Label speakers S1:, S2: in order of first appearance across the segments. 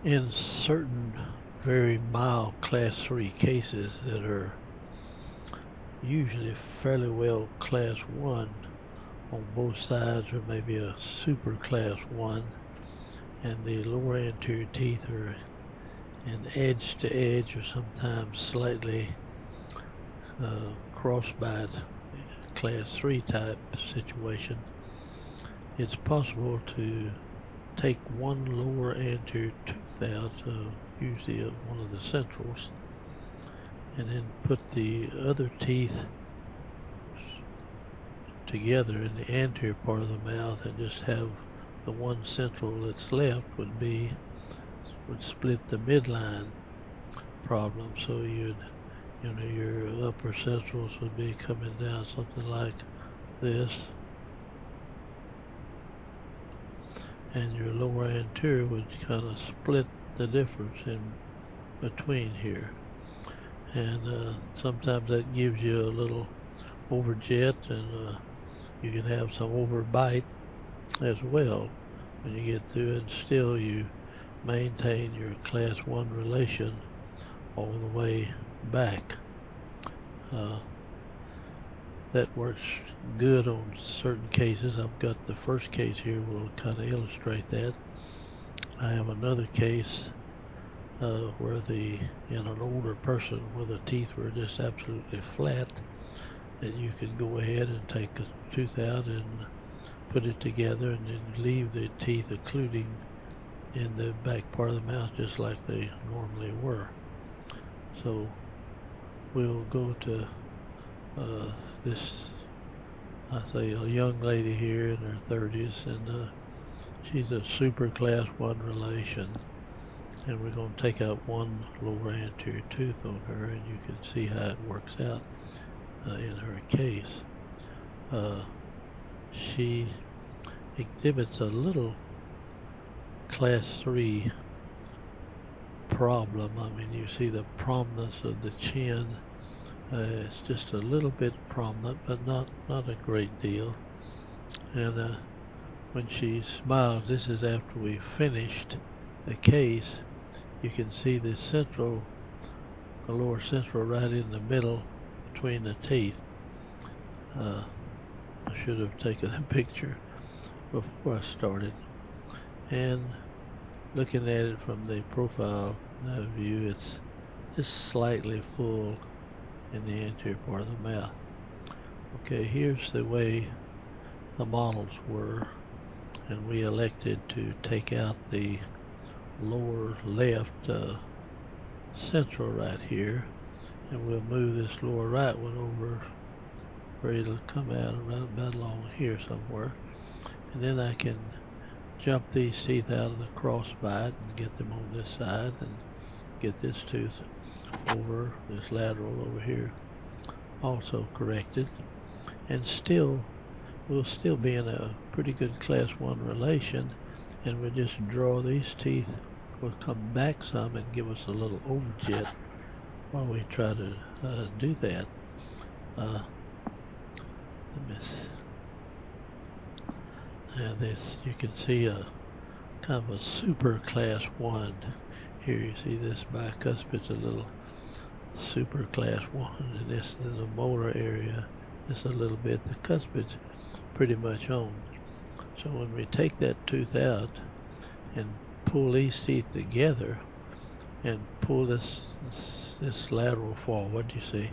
S1: In certain very mild Class 3 cases that are usually fairly well Class 1 on both sides, or maybe a super Class 1, and the lower anterior teeth are an edge to edge or sometimes slightly crossbite Class 3 type situation, it's possible to take one lower anterior tooth out, usually one of the centrals, and then put the other teeth together in the anterior part of the mouth and just have the one central that's left would split the midline problem. So your upper centrals would be coming down something like this, and your lower anterior would kind of split the difference in between here. And sometimes that gives you a little overjet, and you can have some overbite as well when you get through, and still you maintain your Class 1 relation all the way back. That works good on certain cases. I've got the first case here will kind of illustrate that. I have another case where in an older person where the teeth were just absolutely flat, that you could go ahead and take a tooth out and put it together and then leave the teeth occluding in the back part of the mouth just like they normally were. So we'll go to this, I say, a young lady here in her 30s, and she's a super Class 1 relation, and we're going to take out one lower anterior tooth on her, and you can see how it works out in her case. She exhibits a little Class 3 problem. I mean, you see the prominence of the chin. It's just a little bit prominent, but not a great deal. And when she smiles, this is after we finished the case, you can see the lower central right in the middle between the teeth. I should have taken a picture before I started. And looking at it from the profile view, it's just slightly full in the anterior part of the mouth. Okay, here's the way the models were, and we elected to take out the lower left central right here, and we'll move this lower right one over where it'll come out around about along here somewhere, and then I can jump these teeth out of the crossbite and get them on this side and get this tooth over, this lateral over here, also corrected, and we'll still be in a pretty good Class 1 relation, and we'll just draw these teeth. We'll come back some and give us a little overjet while we try to do that. Now this, you can see a kind of a super Class 1 here. You see this bicuspid's a little super Class 1, and this is the molar area just a little bit. The cuspid's pretty much on. So when we take that tooth out and pull these teeth together and pull this lateral forward, you see,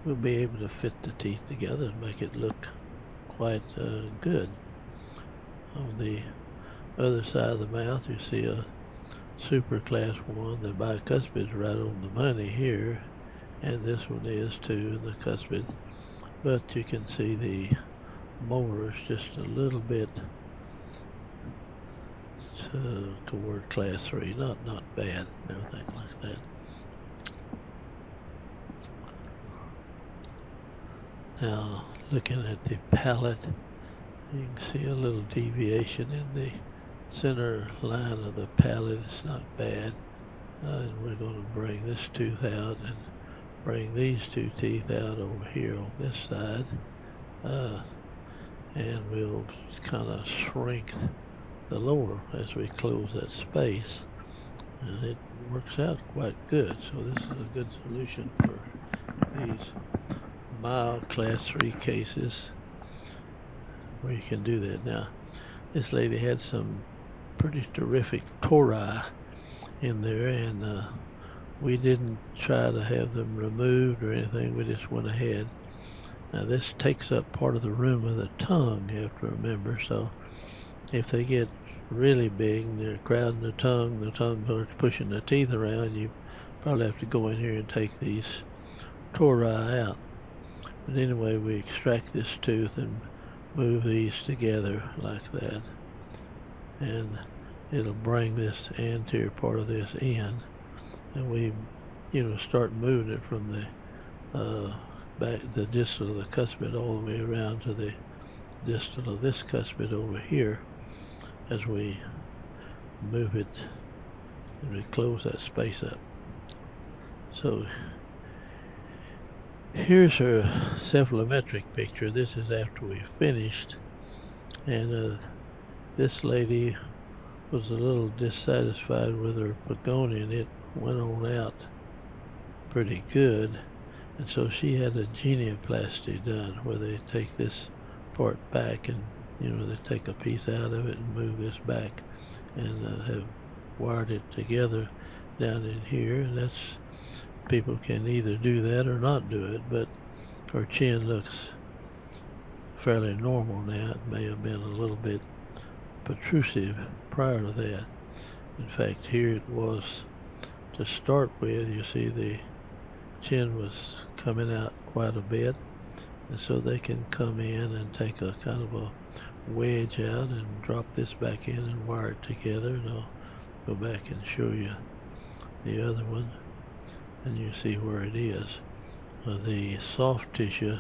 S1: we'll be able to fit the teeth together and make it look quite good. On the other side of the mouth, you see a super Class 1. The bicuspid's right on the money here, and this one is too, in the cuspid. But you can see the molars just a little bit toward Class 3. Not bad, everything like that. Now, looking at the palate, you can see a little deviation in the center line of the palate. It's not bad. And we're going to bring this tooth out and bring these two teeth out over here on this side. And we'll kind of shrink the lower as we close that space. and it works out quite good. So this is a good solution for these mild class 3 cases where you can do that. Now, this lady had some pretty terrific tori in there, and we didn't try to have them removed or anything. We just went ahead. Now this takes up part of the room of the tongue, you have to remember. So if they get really big and they're crowding the tongue starts pushing the teeth around, you probably have to go in here and take these tori out. But anyway, we extract this tooth and move these together like that, and it'll bring this anterior part of this in, and we start moving it from the back, the distal of the cuspid, all the way around to the distal of this cuspid over here as we move it, and we close that space up. So here's her cephalometric picture. This is after we finished, and this lady was a little dissatisfied with her pagonian. It went on out pretty good, and so she had a genioplasty done where they take this part back, and they take a piece out of it and move this back, and have wired it together down in here. And that's, people can either do that or not do it, but her chin looks fairly normal now. It may have been a little bit protrusive prior to that. In fact, here it was to start with. You see the chin was coming out quite a bit, and so they can come in and take a kind of a wedge out and drop this back in and wire it together. And I'll go back and show you the other one, and you see where it is. The soft tissue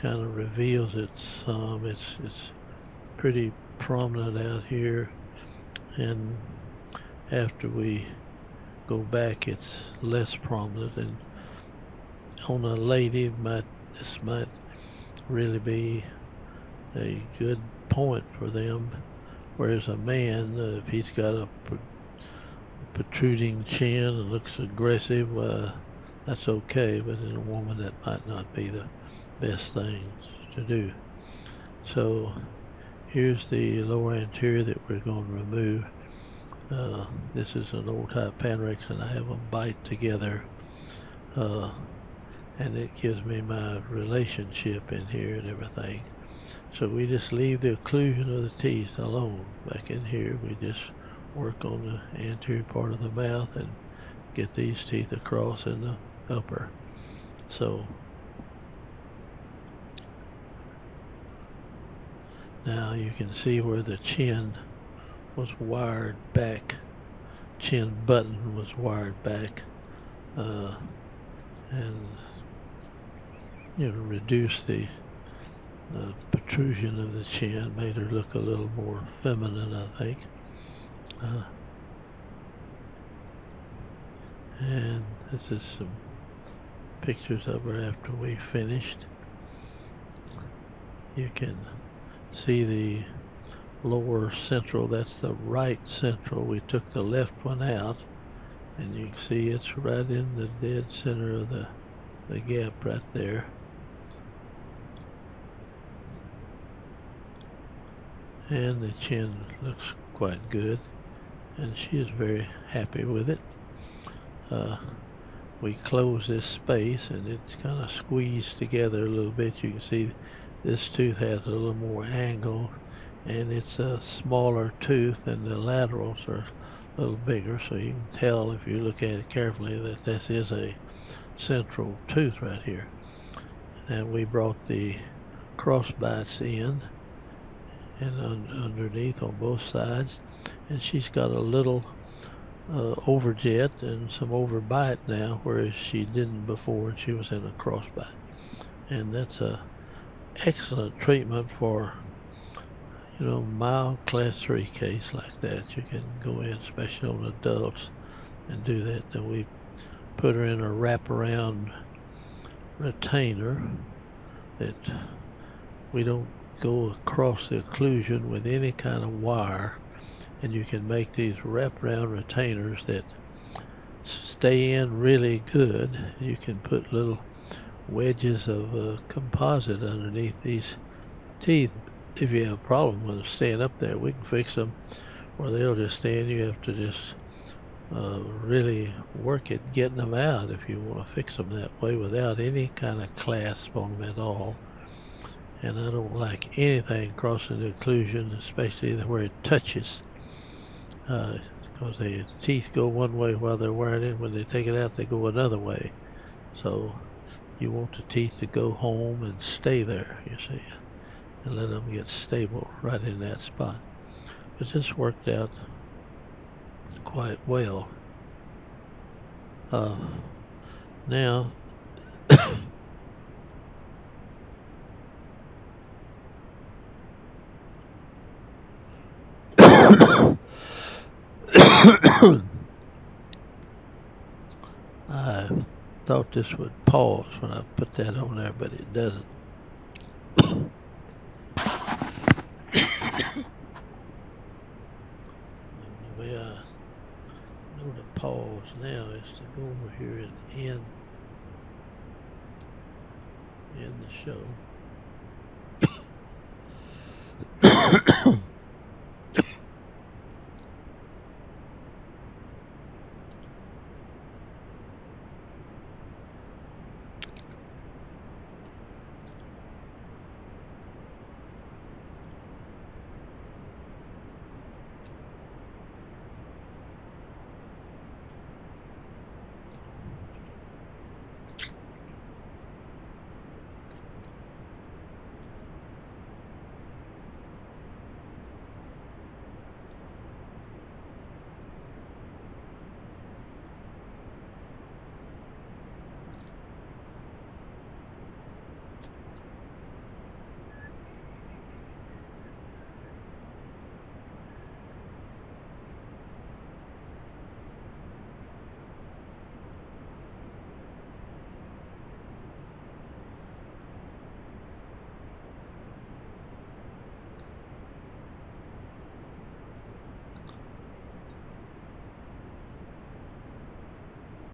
S1: kind of reveals it some. It's pretty prominent out here, and after we go back it's less prominent. And on a lady, this might really be a good point for them, whereas a man, if he's got a protruding chin and looks aggressive, that's okay, but in a woman that might not be the best thing to do. So here's the lower anterior that we're going to remove. This is an old type Panorex, and I have them bite together, and it gives me my relationship in here and everything. So we just leave the occlusion of the teeth alone. Back in here, we just work on the anterior part of the mouth and get these teeth across in the upper. So now you can see where the chin was wired back, chin button was wired back, and reduce the protrusion of the chin, made her look a little more feminine, I think. And this is some pictures of her after we finished. You can see the lower central, that's the right central. We took the left one out, and you can see it's right in the dead center of the gap right there. And the chin looks quite good, and she is very happy with it. We close this space, and it's kind of squeezed together a little bit. You can see this tooth has a little more angle, and it's a smaller tooth, and the laterals are a little bigger, so you can tell if you look at it carefully that this is a central tooth right here. And we brought the cross bites in and underneath on both sides, and she's got a little overjet and some overbite now, whereas she didn't before and she was in a crossbite. And that's a excellent treatment for mild class 3 case like that. You can go in, especially on adults, and do that. Then we put her in a wraparound retainer that we don't go across the occlusion with any kind of wire, and you can make these wraparound retainers that stay in really good. You can put little wedges of composite underneath these teeth. If you have a problem with them staying up there, we can fix them where they'll just stay in. You have to just really work at getting them out if you want to fix them that way without any kind of clasp on them at all. And I don't like anything crossing the occlusion, especially where it touches, because the teeth go one way while they're wearing it. When they take it out, they go another way. So you want the teeth to go home and stay there, you see, and let them get stable right in that spot. But this worked out quite well. Now I thought this would pause when I put that on there, but it doesn't. The way I know to pause now is to go over here and end the show.